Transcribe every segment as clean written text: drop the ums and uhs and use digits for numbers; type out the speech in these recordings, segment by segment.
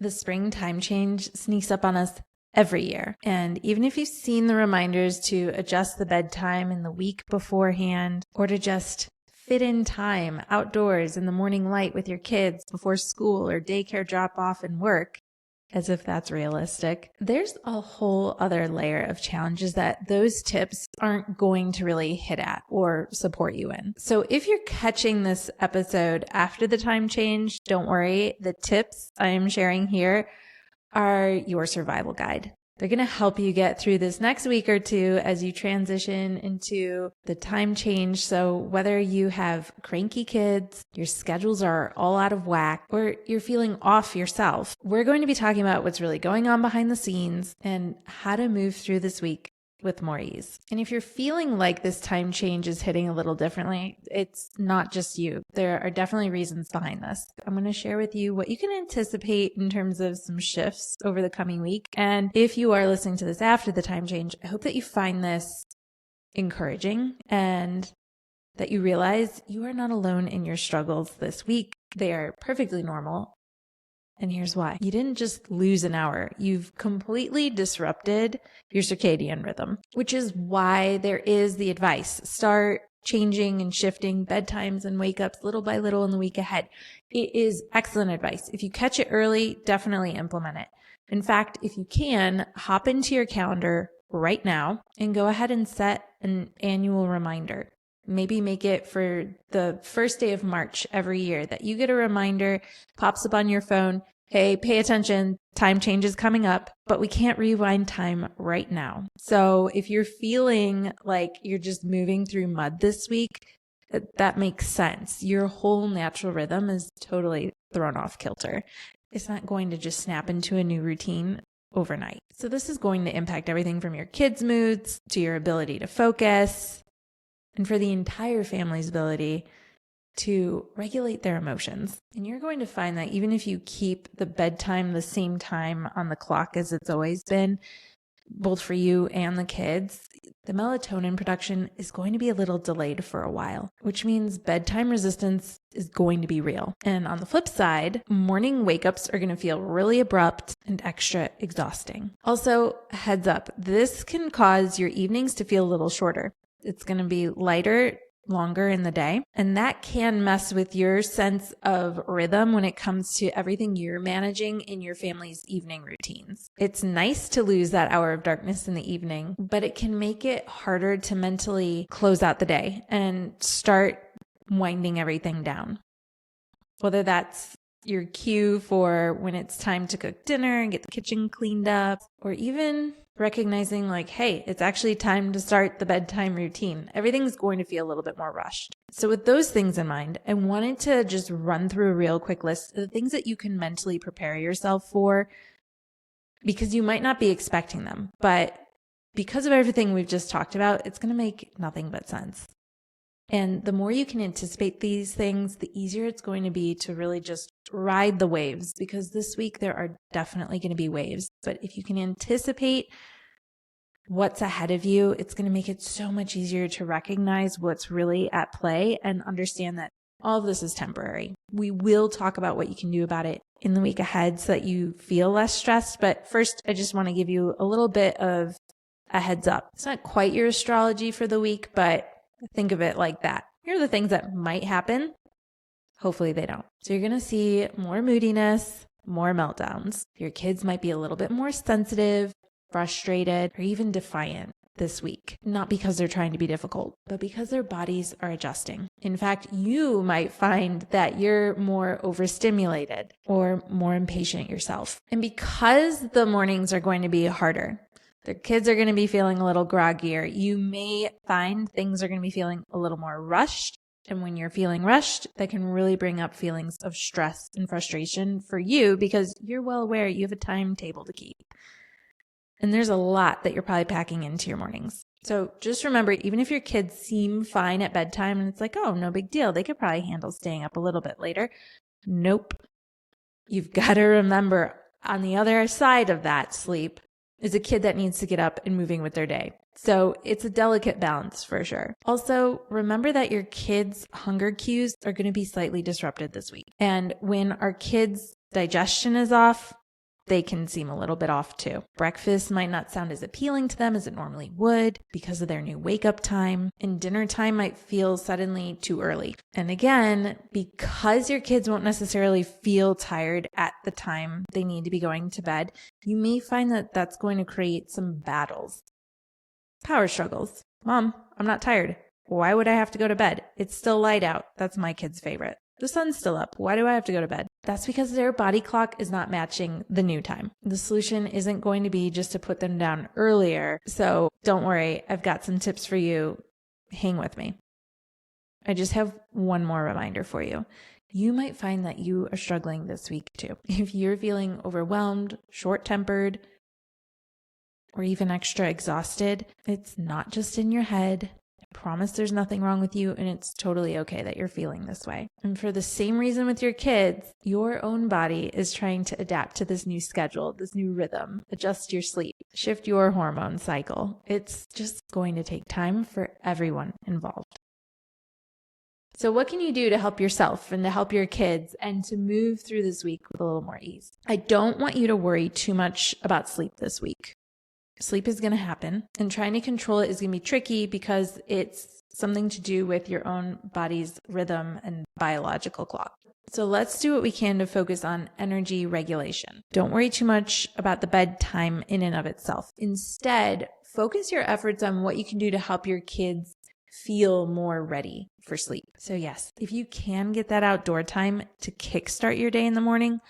The spring time change sneaks up on us every year. And even if you've seen the reminders to adjust the bedtime in the week beforehand, or to just fit in time outdoors in the morning light with your kids before school or daycare drop off and work, as if that's realistic, there's a whole other layer of challenges that those tips aren't going to really hit at or support you in. So if you're catching this episode after the time change, don't worry. The tips I am sharing here are your survival guide. They're going to help you get through this next week or two as you transition into the time change. So whether you have cranky kids, your schedules are all out of whack, or you're feeling off yourself, we're going to be talking about what's really going on behind the scenes and how to move through this week with more ease. And if you're feeling like this time change is hitting a little differently, it's not just you. There are definitely reasons behind this. I'm going to share with you what you can anticipate in terms of some shifts over the coming week. And if you are listening to this after the time change, I hope that you find this encouraging and that you realize you are not alone in your struggles this week. They are perfectly normal. And here's why. You didn't just lose an hour. You've completely disrupted your circadian rhythm, which is why there is the advice. Start changing and shifting bedtimes and wake-ups little by little in the week ahead. It is excellent advice. If you catch it early, definitely implement it. In fact, if you can, hop into your calendar right now and go ahead and set an annual reminder. Maybe make it for the first day of March every year that you get a reminder, pops up on your phone. Hey, pay attention. Time change is coming up, but we can't rewind time right now. So if you're feeling like you're just moving through mud this week, that makes sense. Your whole natural rhythm is totally thrown off kilter. It's not going to just snap into a new routine overnight. So this is going to impact everything from your kids' moods to your ability to focus, and for the entire family's ability to regulate their emotions. And you're going to find that even if you keep the bedtime the same time on the clock as it's always been, both for you and the kids, the melatonin production is going to be a little delayed for a while, which means bedtime resistance is going to be real. And on the flip side, morning wake-ups are going to feel really abrupt and extra exhausting. Also, heads up, this can cause your evenings to feel a little shorter. It's going to be lighter, longer in the day. And that can mess with your sense of rhythm when it comes to everything you're managing in your family's evening routines. It's nice to lose that hour of darkness in the evening, but it can make it harder to mentally close out the day and start winding everything down. Whether that's your cue for when it's time to cook dinner and get the kitchen cleaned up, or even recognizing like, hey, it's actually time to start the bedtime routine. Everything's going to feel a little bit more rushed. So with those things in mind, I wanted to just run through a real quick list of the things that you can mentally prepare yourself for, because you might not be expecting them, but because of everything we've just talked about, it's going to make nothing but sense. And the more you can anticipate these things, the easier it's going to be to really just ride the waves, because this week there are definitely going to be waves. But if you can anticipate what's ahead of you, it's going to make it so much easier to recognize what's really at play and understand that all of this is temporary. We will talk about what you can do about it in the week ahead so that you feel less stressed. But first, I just want to give you a little bit of a heads up. It's not quite your astrology for the week, but think of it like that. Here are the things that might happen. Hopefully they don't. So you're going to see more moodiness, more meltdowns. Your kids might be a little bit more sensitive, frustrated, or even defiant this week. Not because they're trying to be difficult, but because their bodies are adjusting. In fact, you might find that you're more overstimulated or more impatient yourself. And because the mornings are going to be harder, the kids are going to be feeling a little groggier, you may find things are going to be feeling a little more rushed. And when you're feeling rushed, that can really bring up feelings of stress and frustration for you, because you're well aware you have a timetable to keep. And there's a lot that you're probably packing into your mornings. So just remember, even if your kids seem fine at bedtime and it's like, oh, no big deal, they could probably handle staying up a little bit later. Nope. You've got to remember, on the other side of that sleep is a kid that needs to get up and moving with their day. So it's a delicate balance for sure. Also, remember that your kids' hunger cues are going to be slightly disrupted this week. And when our kids' digestion is off, they can seem a little bit off too. Breakfast might not sound as appealing to them as it normally would because of their new wake up time, and dinner time might feel suddenly too early. And again, because your kids won't necessarily feel tired at the time they need to be going to bed, you may find that that's going to create some battles. Power struggles. Mom, I'm not tired. Why would I have to go to bed? It's still light out. That's my kid's favorite. The sun's still up. Why do I have to go to bed? That's because their body clock is not matching the new time. The solution isn't going to be just to put them down earlier. So don't worry. I've got some tips for you. Hang with me. I just have one more reminder for you. You might find that you are struggling this week too. If you're feeling overwhelmed, short-tempered, or even extra exhausted, it's not just in your head. I promise there's nothing wrong with you, and it's totally okay that you're feeling this way. And for the same reason with your kids, your own body is trying to adapt to this new schedule, this new rhythm, adjust your sleep, shift your hormone cycle. It's just going to take time for everyone involved. So what can you do to help yourself and to help your kids and to move through this week with a little more ease? I don't want you to worry too much about sleep this week. Sleep is going to happen, and trying to control it is going to be tricky because it's something to do with your own body's rhythm and biological clock. So let's do what we can to focus on energy regulation. Don't worry too much about the bedtime in and of itself. Instead, focus your efforts on what you can do to help your kids feel more ready for sleep. So yes, if you can get that outdoor time to kickstart your day in the morning,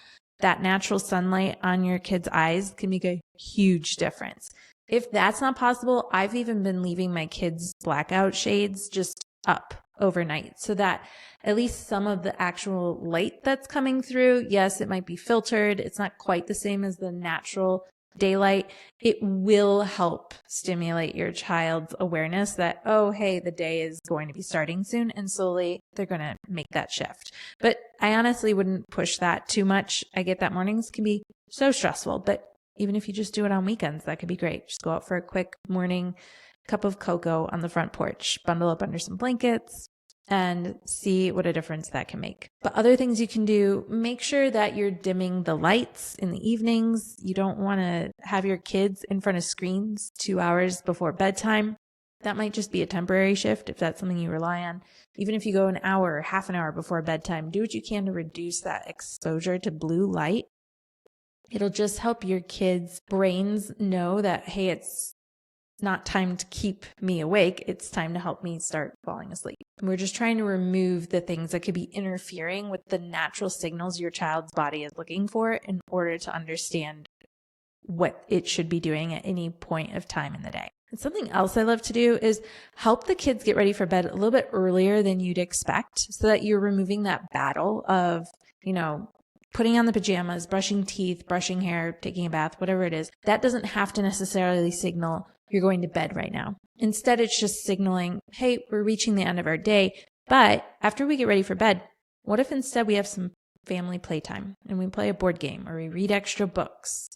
that natural sunlight on your kids' eyes can make a huge difference. If that's not possible, I've even been leaving my kids' blackout shades just up overnight so that at least some of the actual light that's coming through, yes, it might be filtered. It's not quite the same as the natural daylight. It will help stimulate your child's awareness that, oh, hey, the day is going to be starting soon, and slowly they're going to make that shift. But I honestly wouldn't push that too much. I get that mornings can be so stressful, but even if you just do it on weekends, that could be great. Just go out for a quick morning cup of cocoa on the front porch, bundle up under some blankets, and see what a difference that can make. But other things you can do, make sure that you're dimming the lights in the evenings. You don't want to have your kids in front of screens 2 hours before bedtime. That might just be a temporary shift if that's something you rely on. Even if you go an hour or half an hour before bedtime, do what you can to reduce that exposure to blue light. It'll just help your kids' brains know that, hey, it's not time to keep me awake. It's time to help me start falling asleep. And we're just trying to remove the things that could be interfering with the natural signals your child's body is looking for in order to understand what it should be doing at any point of time in the day. And something else I love to do is help the kids get ready for bed a little bit earlier than you'd expect so that you're removing that battle of, putting on the pajamas, brushing teeth, brushing hair, taking a bath, whatever it is. That doesn't have to necessarily signal you're going to bed right now. Instead, it's just signaling, hey, we're reaching the end of our day. But after we get ready for bed, what if instead we have some family playtime and we play a board game or we read extra books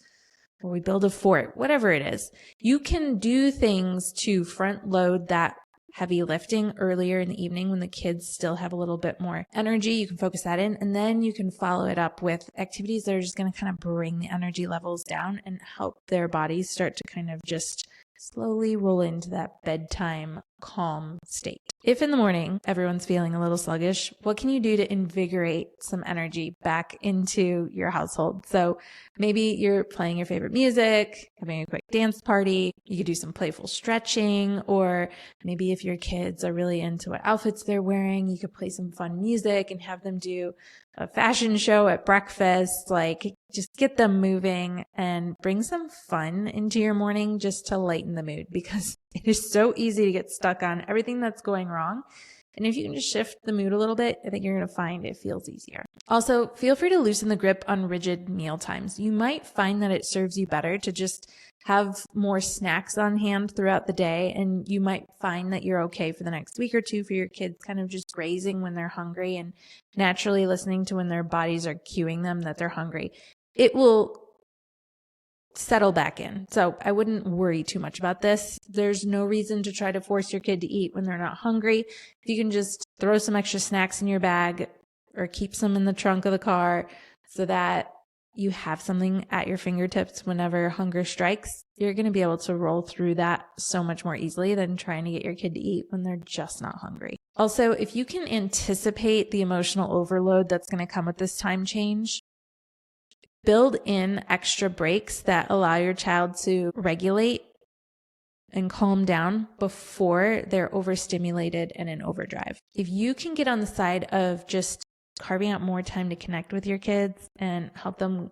or we build a fort, whatever it is. You can do things to front load that heavy lifting earlier in the evening when the kids still have a little bit more energy. You can focus that in, and then you can follow it up with activities that are just going to kind of bring the energy levels down and help their bodies start to kind of just slowly roll into that bedtime calm state. If in the morning everyone's feeling a little sluggish, what can you do to invigorate some energy back into your household? So maybe you're playing your favorite music, having a quick dance party. You could do some playful stretching, or maybe if your kids are really into what outfits they're wearing, you could play some fun music and have them do a fashion show at breakfast. Like, just get them moving and bring some fun into your morning just to lighten the mood, because it is so easy to get stuck on everything that's going wrong. And if you can just shift the mood a little bit, I think you're going to find it feels easier. Also, feel free to loosen the grip on rigid meal times. You might find that it serves you better to just have more snacks on hand throughout the day, and you might find that you're okay for the next week or two for your kids kind of just grazing when they're hungry and naturally listening to when their bodies are cueing them that they're hungry. It will settle back in. So I wouldn't worry too much about this. There's no reason to try to force your kid to eat when they're not hungry. If you can just throw some extra snacks in your bag or keep some in the trunk of the car so that you have something at your fingertips whenever hunger strikes, you're going to be able to roll through that so much more easily than trying to get your kid to eat when they're just not hungry. Also, if you can anticipate the emotional overload that's going to come with this time change, build in extra breaks that allow your child to regulate and calm down before they're overstimulated and in overdrive. If you can get on the side of just carving out more time to connect with your kids and help them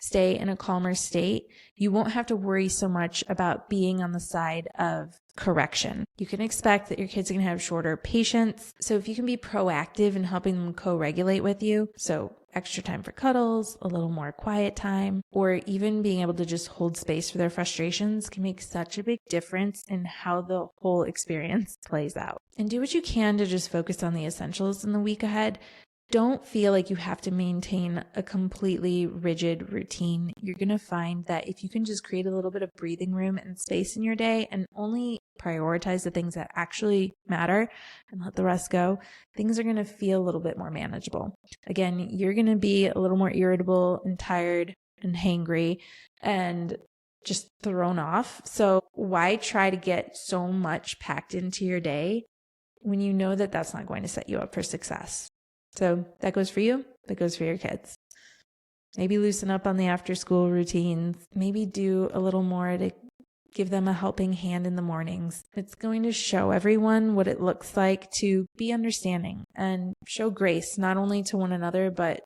stay in a calmer state, you won't have to worry so much about being on the side of correction. You can expect that your kids are going to have shorter patience. So if you can be proactive in helping them co-regulate with you, so extra time for cuddles, a little more quiet time, or even being able to just hold space for their frustrations can make such a big difference in how the whole experience plays out. And do what you can to just focus on the essentials in the week ahead. Don't feel like you have to maintain a completely rigid routine. You're going to find that if you can just create a little bit of breathing room and space in your day and only prioritize the things that actually matter and let the rest go, things are going to feel a little bit more manageable. Again, you're going to be a little more irritable and tired and hangry and just thrown off. So why try to get so much packed into your day when you know that that's not going to set you up for success? So that goes for you, that goes for your kids. Maybe loosen up on the after school routines. Maybe do a little more to give them a helping hand in the mornings. It's going to show everyone what it looks like to be understanding and show grace, not only to one another, but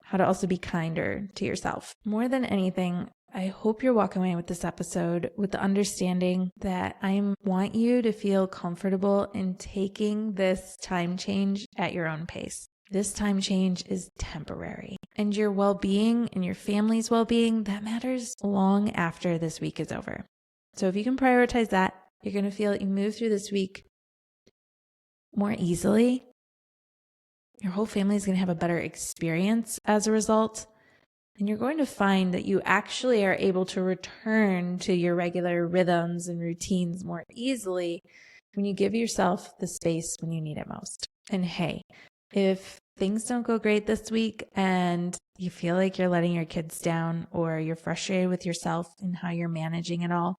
how to also be kinder to yourself. More than anything, I hope you're walking away with this episode with the understanding that I want you to feel comfortable in taking this time change at your own pace. This time change is temporary, and your well-being and your family's well-being, that matters long after this week is over. So if you can prioritize that, you're going to feel that you move through this week more easily. Your whole family is going to have a better experience as a result, and you're going to find that you actually are able to return to your regular rhythms and routines more easily when you give yourself the space when you need it most. And hey, if things don't go great this week and you feel like you're letting your kids down or you're frustrated with yourself and how you're managing it all,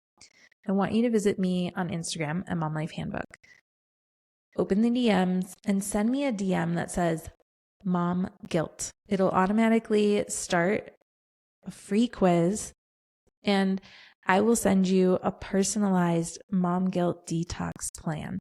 I want you to visit me on Instagram at Mom Life Handbook. Open the DMs and send me a DM that says Mom Guilt. It'll automatically start a free quiz, and I will send you a personalized Mom Guilt detox plan.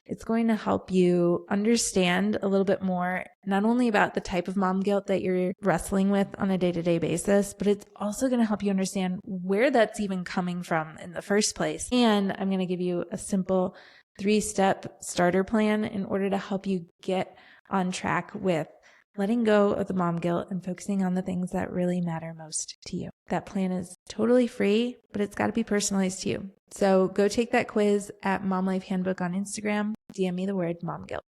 It's going to help you understand a little bit more, not only about the type of mom guilt that you're wrestling with on a day-to-day basis, but it's also going to help you understand where that's even coming from in the first place. And I'm going to give you a simple 3-step starter plan in order to help you get on track with letting go of the mom guilt and focusing on the things that really matter most to you. That plan is totally free, but it's got to be personalized to you. So go take that quiz at Mom Life Handbook on Instagram. DM me the word mom guilt.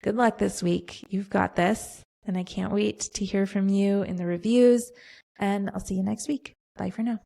Good luck this week. You've got this. And I can't wait to hear from you in the reviews. And I'll see you next week. Bye for now.